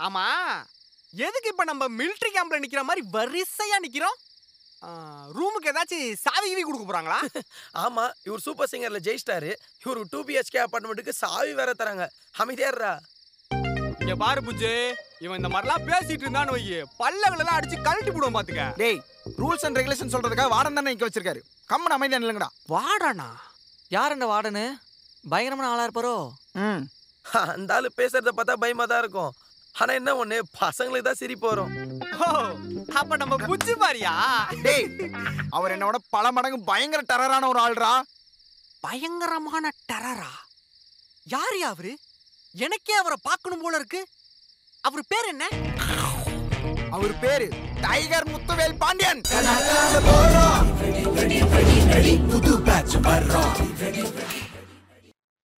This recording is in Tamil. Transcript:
ஆமா, எதுக்கு இப்ப நம்ம மிலிட்டரி கேம்ப்ல நிக்கிற மாதிரி வரிசையா நிக்கிறோம்? ரூமுக்கு ஏதாச்சும் சாவி கீவி கொடுக்க போறாங்களா? ஆமா, இவர் சூப்பர் சிங்கர்ல ஜெயிச்சிட்டாரு. இவரு 2 BHK அபார்ட்மெண்ட்டுக்கு சாவி வேற தராங்க. அமைதியா இருடா. இங்க பாரு புஜ்ஜு, இவன் இந்த மாதிரிலாம் பேசிட்டு இருந்தான்னு வை, பல்லகளெல்லாம் அடிச்சு கழட்டி போடுவோம் பாத்துக்க. டேய், ரூல்ஸ் அண்ட் ரெகுலேஷன் சொல்றதுக்காக வார்டன் தானே இங்க வச்சிருக்காரு. கம்மன் அமைதியா நில்லுங்கடா. வார்டனா? யார் அந்த வார்டனு? பயங்கரமான ஆளா இருப்பாரோ? அந்த ஆளு பேசுறத பார்த்தா பயமா தான் இருக்கும். ஆனா என்ன ஒண்ணு, பசங்களுக்கு தான் சிரிப்பு வரும். ஓ, அப்ப நம்ம புஜ்ஜு பாரியா? டேய், அவர் என்னோட பல மடங்கு பயங்கர டெரரான ஒரு ஆள்ரா. பயங்கரமான டெரரா? யாரு அவரு? எனக்கே அவரை பார்க்கணும் போல இருக்கு. அவர் பேர் என்ன? அவர் பேரு டைகர் முத்துவேல் பாண்டியன். புது பேட்ச் வர்றோம்.